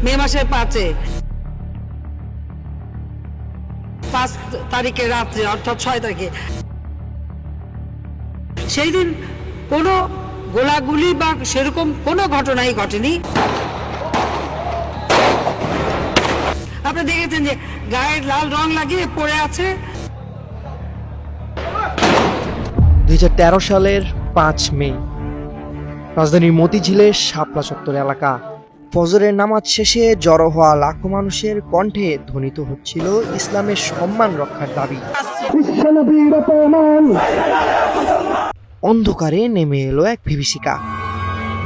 মে মাসের 5 তারিখে রাত্রে, অর্থাৎ 6 তারিখে, সেই দিন কোনো গোলাগুলি বা সেরকম কোনো ঘটনাই ঘটেনি। আপনি দেখেছেন যে গায়ে লাল রং লাগিয়ে পড়ে আছে। 2013 সালের 5 মে রাজধানীর মতিঝিলের শাপলা চত্বর এলাকা। ফজরের নামাজ শেষে জড়ো হওয়া লাখো মানুষের কণ্ঠে ধ্বনিত হচ্ছিল ইসলামের সম্মান রক্ষার দাবি। অন্ধকারে নেমে এলো এক বিভীষিকা।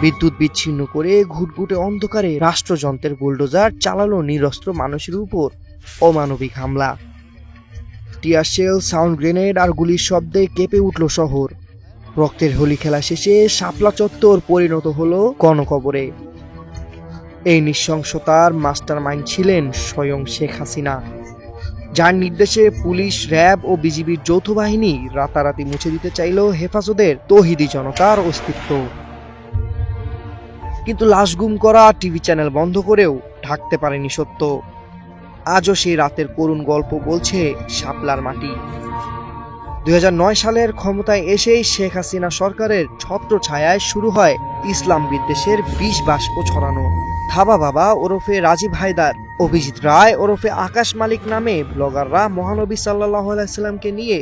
বিদ্যুৎ বিচ্ছিন্ন করে ঘুটঘুটে অন্ধকারে রাষ্ট্রযন্ত্রের বুলডোজার চালালো নিরস্ত্র মানুষের উপর অমানবিক হামলা। টিয়ার শেল, সাউন্ড গ্রেনেড আর গুলির শব্দে কেঁপে উঠল শহর। রক্তের হোলি খেলা শেষে শাপলা চত্বর পরিণত হলো গণকবরে। এই নৃশংসতার মাস্টার মাইন্ড ছিলেন স্বয়ং শেখ হাসিনা, যার নির্দেশে পুলিশ, র্যাব ও বিজিবির যৌথ বাহিনী রাতারাতি মুছে দিতে চাইল হেফাজতের তৌহিদি জনতার অস্তিত্ব। কিন্তু লাশ গুম করা, টিভি চ্যানেল বন্ধ করেও ঢাকতে পারেনি সত্য। আজও সেই রাতের করুণ গল্প বলছে শাপলার মাটি। 2009 সালের ক্ষমতায় এসেই শেখ হাসিনা সরকারের ছত্রছায়ায় শুরু হয় ইসলাম বিদ্বেষের বিষ বাষ্প ছড়ানো। থাবা বাবা ওরফে রাজীব হায়দার, অভিজিৎ রায় ওরফে আকাশ মালিক নামে ব্লগাররা মহানবী সাল্লাল্লাহু আলাইহি সাল্লামকে নিয়ে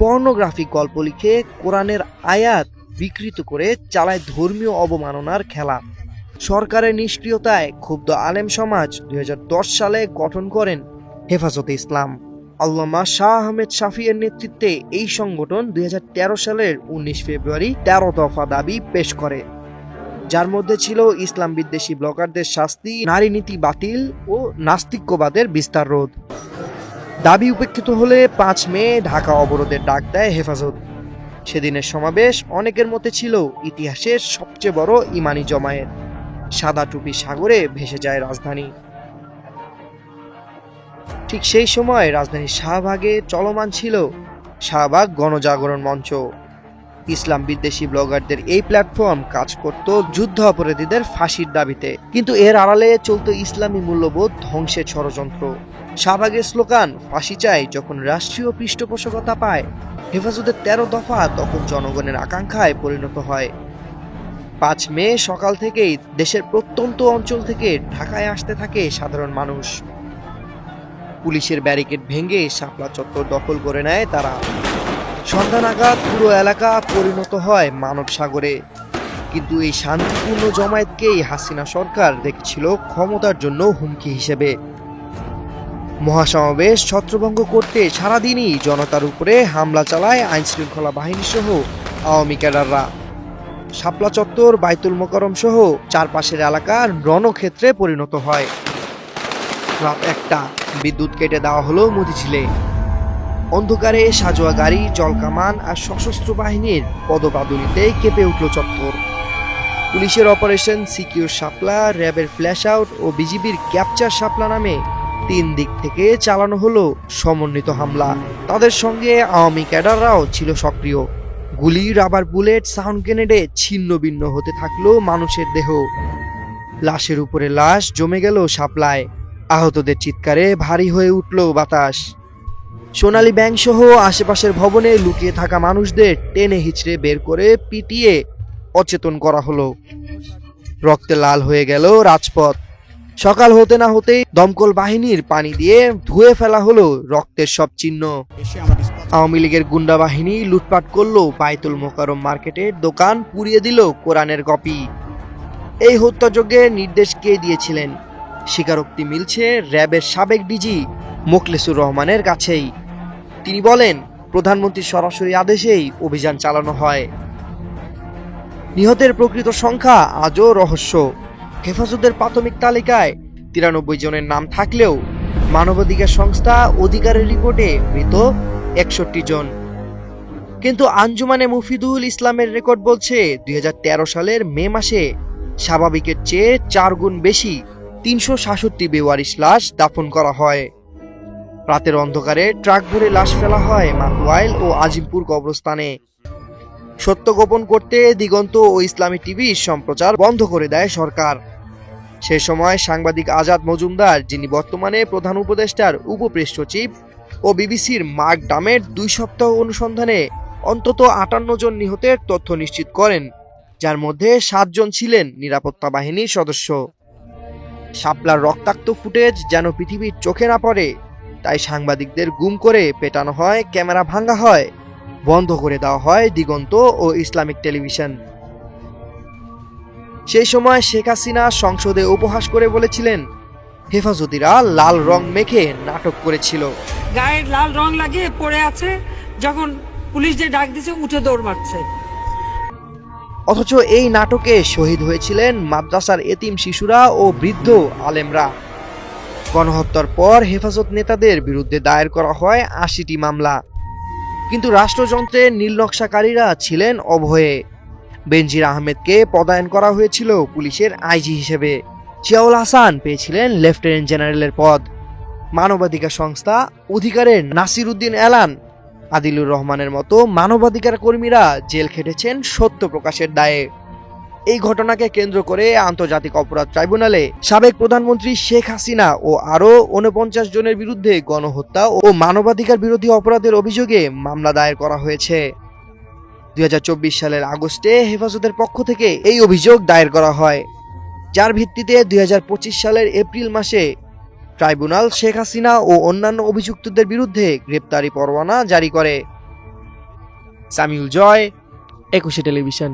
পর্নোগ্রাফিক গল্প লিখে কোরআনের আয়াত বিকৃত করে চালায় ধর্মীয় অবমাননার খেলা। সরকারের নিষ্ক্রিয়তায় ক্ষুব্ধ আলেম সমাজ 2010 সালে গঠন করেন হেফাজতে ইসলাম। আল্লামা শাহ আহমেদ শাফিয়ের নেতৃত্বে এই সংগঠন 2013 সালের 19 ফেব্রুয়ারি 13 দফা দাবি পেশ করে, যার মধ্যে ছিল ইসলাম বিদ্বেষী ব্লগারদের শাস্তি, নারী নীতি বাতিল ও নাস্তিক্যবাদের বিস্তার রোধ। দাবি উপেক্ষিত হলে 5 মে ঢাকা অবরোধের ডাক দেয় হেফাজত। সেদিনের সমাবেশ অনেকের মতে ছিল ইতিহাসের সবচেয়ে বড় ইমানি জমায়েত। সাদা টুপি সাগরে ভেসে যায় রাজধানী। ঠিক সেই সময় রাজধানীর শাহবাগে চলমান ছিল শাহবাগ গণজাগরণ মঞ্চ। ইসলাম বিদ্বেষী ব্লগারদের এই প্ল্যাটফর্ম কাজ করত যুদ্ধ অপরাধীদের ফাঁসির দাবিতে, কিন্তু এর আড়ালে চলত ইসলামী মূল্যবোধ ধ্বংসের ষড়যন্ত্র। শাহবাগের স্লোগান ফাঁসি চাই যখন রাষ্ট্রীয় পৃষ্ঠপোষকতা পায়, হেফাজতের 13 দফা তখন জনগণের আকাঙ্ক্ষায় পরিণত হয়। 5 মে সকাল থেকেই দেশের প্রত্যন্ত অঞ্চল থেকে ঢাকায় আসতে থাকে সাধারণ মানুষ। পুলিশের ব্যারিকেড ভেঙে শাপলা চত্বর দখল করে নেয় তারা। সন্ধ্যা নাগাদ পুরো এলাকা পরিণত হয় মানব সাগরে। কিন্তু এই শান্তিপূর্ণ জমায়েতকেই হাসিনা সরকার দেখেছিল ক্ষমতার জন্য হুমকি হিসেবে। মহাসমাবেশ ছত্রভঙ্গ করতে সারাদিনই জনতার উপরে হামলা চালায় আইনশৃঙ্খলা বাহিনী সহ আওয়ামী ক্যাডাররা। শাপলা চত্বর, বাইতুল মোকাররম সহ চারপাশের এলাকা রণক্ষেত্রে পরিণত হয়। রাত 1টা বিদ্যুৎ কেটে দেওয়া হলো মতিঝিলে। অন্ধকারে সাজোয়া গাড়ি, জলকামান আর সশস্ত্র বাহিনীর পদবাদুলিতে কেঁপে উঠল চত্বর। পুলিশের অপারেশন সিকিউর শাপলা, র্যাবের ফ্ল্যাশ আউট ও বিজিবির ক্যাপচার শাপলা নামে 3 দিক থেকে চালানো হলো সমন্বিত হামলা। তাদের সঙ্গে আওয়ামী ক্যাডাররাও ছিল সক্রিয়। গুলি, রাবার বুলেট, সাউন্ড গ্রেনেডে ছিন্ন ভিন্ন হতে থাকলো মানুষের দেহ। লাশের উপরে লাশ জমে গেল শাপলায়। আহতদের চিৎকারে ভারী হয়ে উঠল বাতাস। সোনালী ব্যাংক সহ আশেপাশের ভবনে লুকিয়ে থাকা মানুষদের টেনে হিচড়ে বের করে পিটিয়ে অচেতন করা হলো। রক্তে লাল হয়ে গেল রাজপথ। সকাল হতে না হতেই দমকল বাহিনীর পানি দিয়ে ধুয়ে ফেলা হলো রক্তের সব চিহ্ন। আওয়ামী লীগের গুন্ডা বাহিনী লুটপাট করলো বাইতুল মোকাররম মার্কেটের দোকান, পুড়িয়ে দিল কোরআনের কপি। এই হত্যাযজ্ঞের নির্দেশ কে দিয়েছিলেন? স্বীকারোক্তি মিলছে র্যাবের সাবেক ডিজি মোখলেসুর রহমানের কাছেই। তিনি বলেন, প্রধানমন্ত্রীর সরাসরি আদেশেই অভিযান চালানো হয়। নিহতের প্রকৃত সংখ্যা আজও রহস্য। হেফাজতের প্রাথমিক তালিকায় 93 জনের নাম থাকলেও মানবাধিকার সংস্থা অধিকারের রিপোর্টে মৃত 61 জন। কিন্তু আঞ্জুমানে মুফিদুল ইসলামের রেকর্ড বলছে 2013 সালের মে মাসে স্বাভাবিকের চেয়ে 4 গুণ বেশি 366 বেওয়ারিশ লাশ দাফন করা হয়। রাতের অন্ধকারে ট্রাক ভরে লাশ ফেলা হয় মাতুয়াইল ও আজিমপুর কবরস্থানে। সত্য গোপন করতে দিগন্ত ও ইসলামী টিভি সম্প্রচার বন্ধ করে দেয় সরকার। সে সময় সাংবাদিক আজাদ মজুমদার, যিনি বর্তমানে প্রধান উপদেষ্টার উপপ্রেস সচিব, ও বিবিসির মার্ক ডামের 2 সপ্তাহ অনুসন্ধানে অন্তত 58 জন নিহতের তথ্য নিশ্চিত করেন, যার মধ্যে 7 জন ছিলেন নিরাপত্তা বাহিনীর সদস্য। শাপলার রক্তাক্ত ফুটেজ যেন পৃথিবীর চোখে না পড়ে, তাই সাংবাদিকদের গুম করে পেটানো হয়, ক্যামেরা ভাঙা হয়, বন্ধ করে দেওয়া হয় দিগন্ত ও ইসলামিক টেলিভিশন। সেই সময় শেখ হাসিনা সংসদে উপহাস করে বলেছিলেন, হেফাজতিরা লাল রং মেখে নাটক করেছিল। গায়ে লাল রং লাগিয়ে পড়ে আছে, যখন পুলিশ যে ডাক দিছে উঠে দৌড় মারছে। অথচ এই নাটকে শহীদ হয়েছিলেন মাদ্রাসার এতিম শিশুরা ও বৃদ্ধ আলেমরা। গণহত্যার পর হেফাজত নেতাদের বিরুদ্ধে দায়ের করা হয় 80টি মামলা, কিন্তু রাষ্ট্রযন্ত্রের নীলনকশাকারীরা ছিলেন অভয়ে। বেনজির আহমেদকে পদায়ন করা হয়েছিল পুলিশের আইজি হিসেবে, জিয়াউল হাসান পেয়েছিলেন লেফটেন্যান্ট জেনারেলের পদ। মানবাধিকার সংস্থা অধিকারের নাসির উদ্দিন এলান, আদিলুর রহমানের মতো মানবাধিকার কর্মীরা জেল খেটেছেন সত্য প্রকাশের দায়ে। এই ঘটনাকে কেন্দ্র করে আন্তর্জাতিক অপরাধ ট্রাইব্যুনালে সাবেক প্রধানমন্ত্রী শেখ হাসিনা ও আরও 49 জনের বিরুদ্ধে গণহত্যা ও মানবাধিকার বিরোধী অপরাধের অভিযোগে মামলা দায়ের করা হয়েছে। 2024 সালের আগস্টে হেফাজতের পক্ষ থেকে এই অভিযোগ দায়ের করা হয়, যার ভিত্তিতে 2025 সালের এপ্রিল মাসে ট্রাইব্যুনাল শেখ হাসিনা ও অন্যান্য অভিযুক্তদের বিরুদ্ধে গ্রেপ্তারি পরোয়ানা জারি করে। সামিউল জয়, 21 টেলিভিশন।